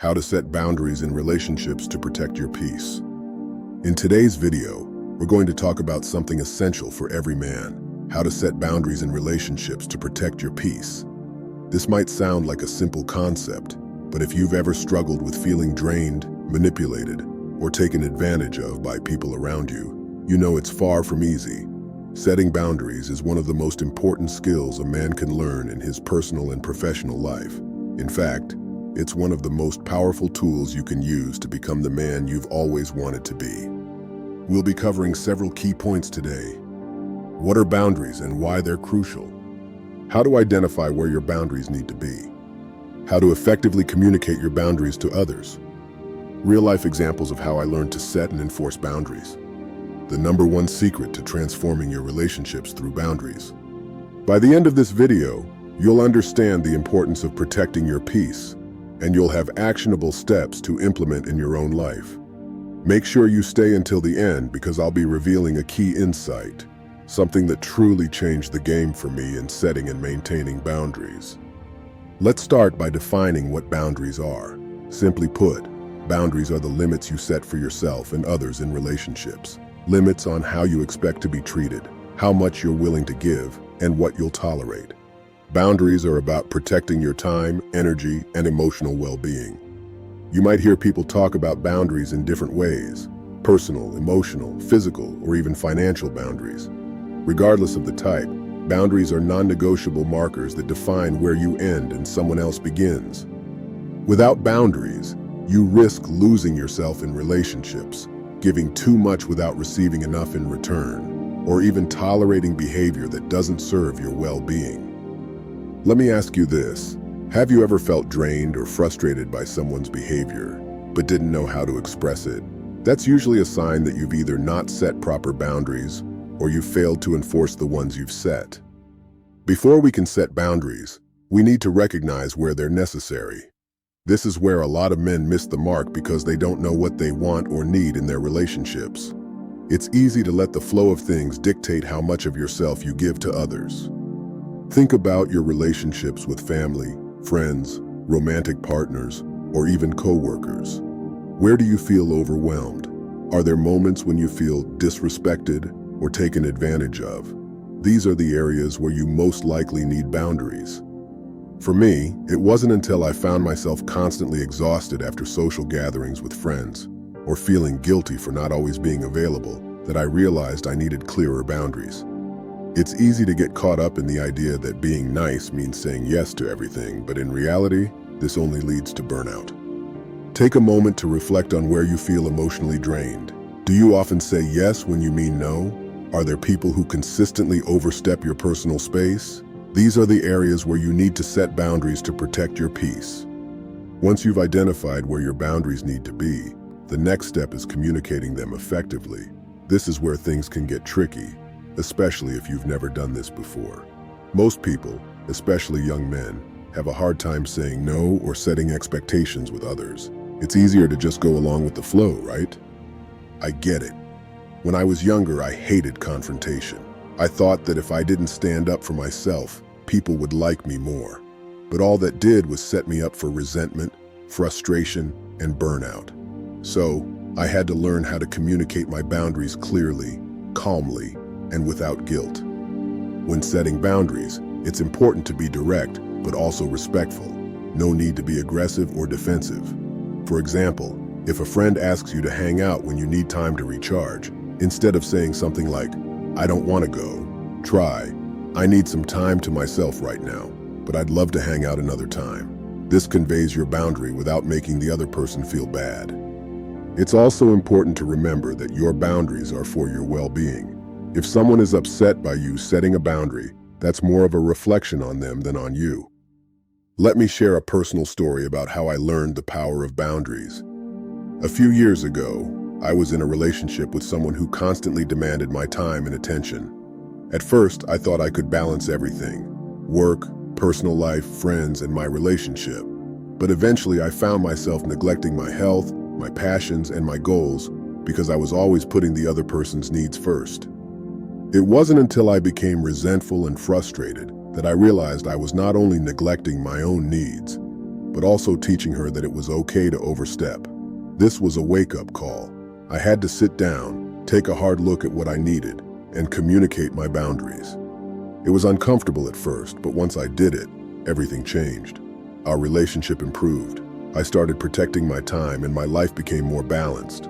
How to set boundaries in relationships to protect your peace. In today's video, we're going to talk about something essential for every man: how to set boundaries in relationships to protect your peace. This might sound like a simple concept, but if you've ever struggled with feeling drained, manipulated, or taken advantage of by people around you, you know it's far from easy. Setting boundaries is one of the most important skills a man can learn in his personal and professional life. In fact, it's one of the most powerful tools you can use to become the man you've always wanted to be. We'll be covering several key points today. What are boundaries and why they're crucial? How to identify where your boundaries need to be. How to effectively communicate your boundaries to others. Real-life examples of how I learned to set and enforce boundaries. The #1 secret to transforming your relationships through boundaries. By the end of this video, you'll understand the importance of protecting your peace, and you'll have actionable steps to implement in your own life. Make sure you stay until the end because I'll be revealing a key insight, something that truly changed the game for me in setting and maintaining boundaries. Let's start by defining what boundaries are. Simply put, boundaries are the limits you set for yourself and others in relationships. Limits on how you expect to be treated, how much you're willing to give, and what you'll tolerate. Boundaries are about protecting your time, energy, and emotional well-being. You might hear people talk about boundaries in different ways: personal, emotional, physical, or even financial boundaries. Regardless of the type, boundaries are non-negotiable markers that define where you end and someone else begins. Without boundaries, you risk losing yourself in relationships, giving too much without receiving enough in return, or even tolerating behavior that doesn't serve your well-being. Let me ask you this: have you ever felt drained or frustrated by someone's behavior, but didn't know how to express it? That's usually a sign that you've either not set proper boundaries or you've failed to enforce the ones you've set. Before we can set boundaries, we need to recognize where they're necessary. This is where a lot of men miss the mark because they don't know what they want or need in their relationships. It's easy to let the flow of things dictate how much of yourself you give to others. Think about your relationships with family, friends, romantic partners, or even co-workers. Where do you feel overwhelmed? Are there moments when you feel disrespected or taken advantage of? These are the areas where you most likely need boundaries. For me, it wasn't until I found myself constantly exhausted after social gatherings with friends, or feeling guilty for not always being available, that I realized I needed clearer boundaries. It's easy to get caught up in the idea that being nice means saying yes to everything, but in reality, this only leads to burnout. Take a moment to reflect on where you feel emotionally drained. Do you often say yes when you mean no? Are there people who consistently overstep your personal space? These are the areas where you need to set boundaries to protect your peace. Once you've identified where your boundaries need to be, the next step is communicating them effectively. This is where things can get tricky, especially if you've never done this before. Most people, especially young men, have a hard time saying no or setting expectations with others. It's easier to just go along with the flow, right? I get it. When I was younger, I hated confrontation. I thought that if I didn't stand up for myself, people would like me more. But all that did was set me up for resentment, frustration, and burnout. So, I had to learn how to communicate my boundaries clearly, calmly, and without guilt. When setting boundaries, it's important to be direct, but also respectful. No need to be aggressive or defensive. For example, if a friend asks you to hang out when you need time to recharge, instead of saying something like, "I don't want to go," try, "I need some time to myself right now, but I'd love to hang out another time." This conveys your boundary without making the other person feel bad. It's also important to remember that your boundaries are for your well-being. If someone is upset by you setting a boundary, that's more of a reflection on them than on you. Let me share a personal story about how I learned the power of boundaries. A few years ago, I was in a relationship with someone who constantly demanded my time and attention. At first, I thought I could balance everything: work, personal life, friends, and my relationship. But eventually I found myself neglecting my health, my passions, and my goals because I was always putting the other person's needs first. It wasn't until I became resentful and frustrated that I realized I was not only neglecting my own needs, but also teaching her that it was okay to overstep. This was a wake-up call. I had to sit down, take a hard look at what I needed, and communicate my boundaries. It was uncomfortable at first, but once I did it, everything changed. Our relationship improved. I started protecting my time and my life became more balanced.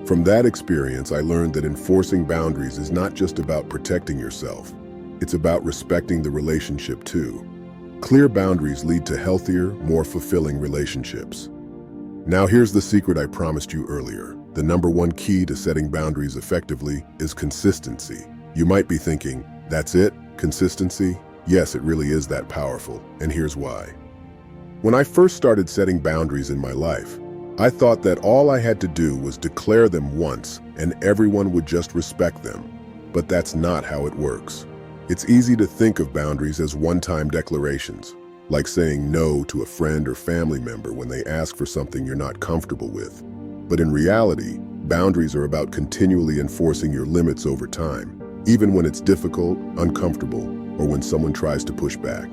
From that experience, I learned that enforcing boundaries is not just about protecting yourself. It's about respecting the relationship too. Clear boundaries lead to healthier, more fulfilling relationships. Now here's the secret I promised you earlier. The number one key to setting boundaries effectively is consistency. You might be thinking, that's it? Consistency? Yes, it really is that powerful, and here's why. When I first started setting boundaries in my life, I thought that all I had to do was declare them once and everyone would just respect them. But that's not how it works. It's easy to think of boundaries as one-time declarations, like saying no to a friend or family member when they ask for something you're not comfortable with. But in reality, boundaries are about continually enforcing your limits over time, even when it's difficult, uncomfortable, or when someone tries to push back.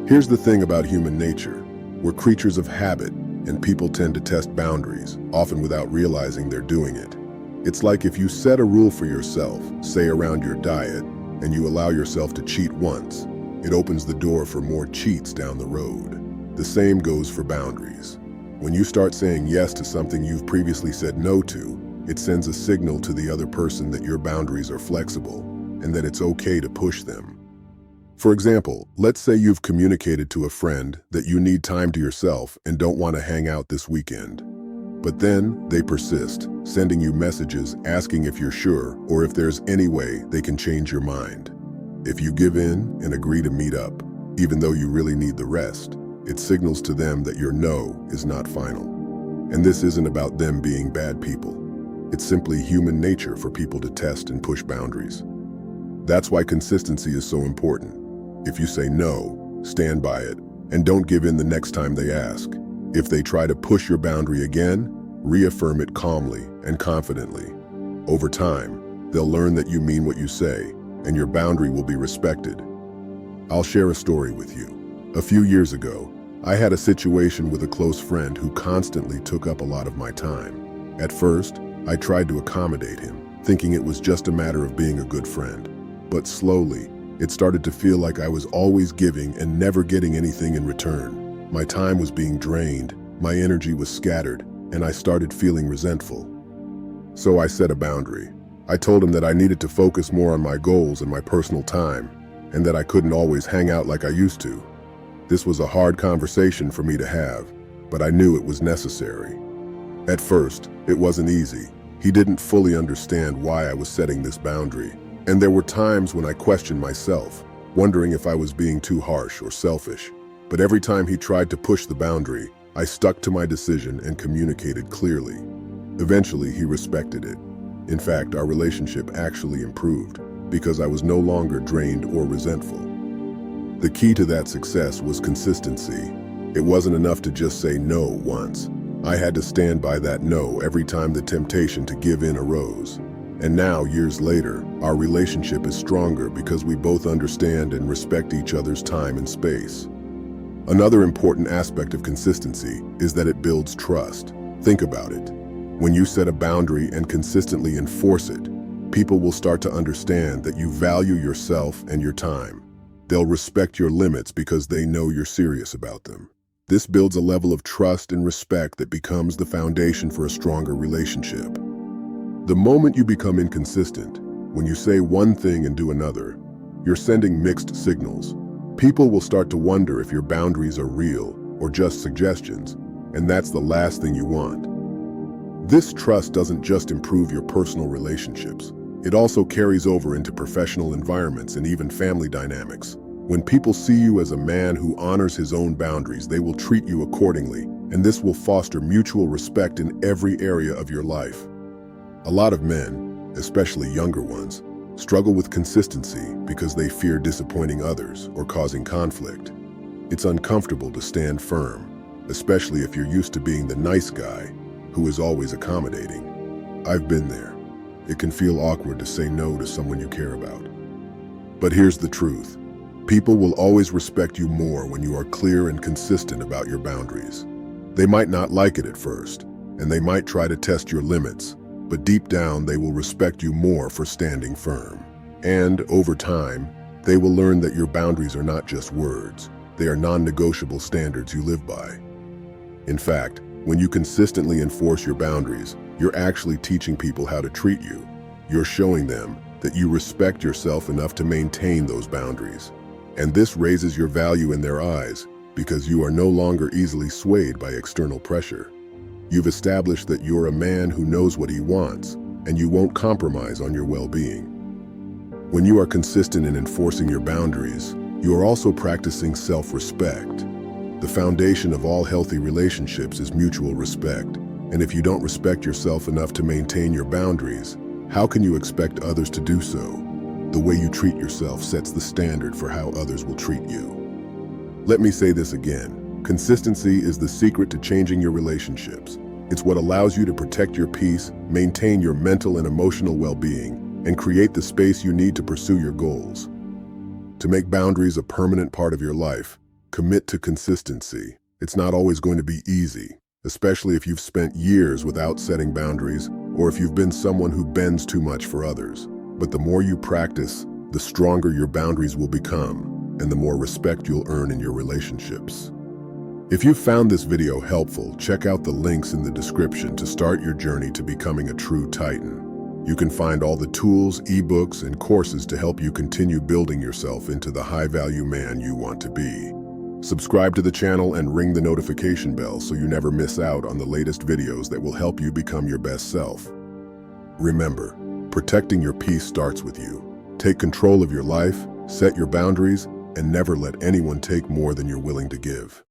Here's the thing about human nature. We're creatures of habit, and people tend to test boundaries, often without realizing they're doing it. It's like if you set a rule for yourself, say around your diet, and you allow yourself to cheat once, it opens the door for more cheats down the road. The same goes for boundaries. When you start saying yes to something you've previously said no to, it sends a signal to the other person that your boundaries are flexible and that it's okay to push them. For example, let's say you've communicated to a friend that you need time to yourself and don't want to hang out this weekend. But then they persist, sending you messages asking if you're sure or if there's any way they can change your mind. If you give in and agree to meet up, even though you really need the rest, it signals to them that your no is not final. And this isn't about them being bad people. It's simply human nature for people to test and push boundaries. That's why consistency is so important. If you say no, stand by it, and don't give in the next time they ask. If they try to push your boundary again, reaffirm it calmly and confidently. Over time, they'll learn that you mean what you say, and your boundary will be respected. I'll share a story with you. A few years ago, I had a situation with a close friend who constantly took up a lot of my time. At first, I tried to accommodate him, thinking it was just a matter of being a good friend. But slowly, it started to feel like I was always giving and never getting anything in return. My time was being drained, my energy was scattered, and I started feeling resentful. So I set a boundary. I told him that I needed to focus more on my goals and my personal time, and that I couldn't always hang out like I used to. This was a hard conversation for me to have, but I knew it was necessary. At first, it wasn't easy. He didn't fully understand why I was setting this boundary. And there were times when I questioned myself, wondering if I was being too harsh or selfish. But every time he tried to push the boundary, I stuck to my decision and communicated clearly. Eventually, he respected it. In fact, our relationship actually improved because I was no longer drained or resentful. The key to that success was consistency. It wasn't enough to just say no once. I had to stand by that no every time the temptation to give in arose. And now, years later, our relationship is stronger because we both understand and respect each other's time and space. Another important aspect of consistency is that it builds trust. Think about it. When you set a boundary and consistently enforce it, people will start to understand that you value yourself and your time. They'll respect your limits because they know you're serious about them. This builds a level of trust and respect that becomes the foundation for a stronger relationship. The moment you become inconsistent, when you say one thing and do another, you're sending mixed signals. People will start to wonder if your boundaries are real or just suggestions, and that's the last thing you want. This trust doesn't just improve your personal relationships. It also carries over into professional environments and even family dynamics. When people see you as a man who honors his own boundaries, they will treat you accordingly, and this will foster mutual respect in every area of your life. A lot of men, especially younger ones, struggle with consistency because they fear disappointing others or causing conflict. It's uncomfortable to stand firm, especially if you're used to being the nice guy who is always accommodating. I've been there. It can feel awkward to say no to someone you care about. But here's the truth. People will always respect you more when you are clear and consistent about your boundaries. They might not like it at first, and they might try to test your limits, but deep down they will respect you more for standing firm. And, over time, they will learn that your boundaries are not just words, they are non-negotiable standards you live by. In fact, when you consistently enforce your boundaries, you're actually teaching people how to treat you. You're showing them that you respect yourself enough to maintain those boundaries. And this raises your value in their eyes because you are no longer easily swayed by external pressure. You've established that you're a man who knows what he wants, and you won't compromise on your well-being. When you are consistent in enforcing your boundaries, you are also practicing self-respect. The foundation of all healthy relationships is mutual respect, and if you don't respect yourself enough to maintain your boundaries, how can you expect others to do so? The way you treat yourself sets the standard for how others will treat you. Let me say this again. Consistency is the secret to changing your relationships. It's what allows you to protect your peace, maintain your mental and emotional well-being, and create the space you need to pursue your goals. To make boundaries a permanent part of your life, commit to consistency. It's not always going to be easy, especially if you've spent years without setting boundaries, or if you've been someone who bends too much for others. But the more you practice, the stronger your boundaries will become, and the more respect you'll earn in your relationships. If you found this video helpful, check out the links in the description to start your journey to becoming a true Titan. You can find all the tools, ebooks, and courses to help you continue building yourself into the high-value man you want to be. Subscribe to the channel and ring the notification bell so you never miss out on the latest videos that will help you become your best self. Remember, protecting your peace starts with you. Take control of your life, set your boundaries, and never let anyone take more than you're willing to give.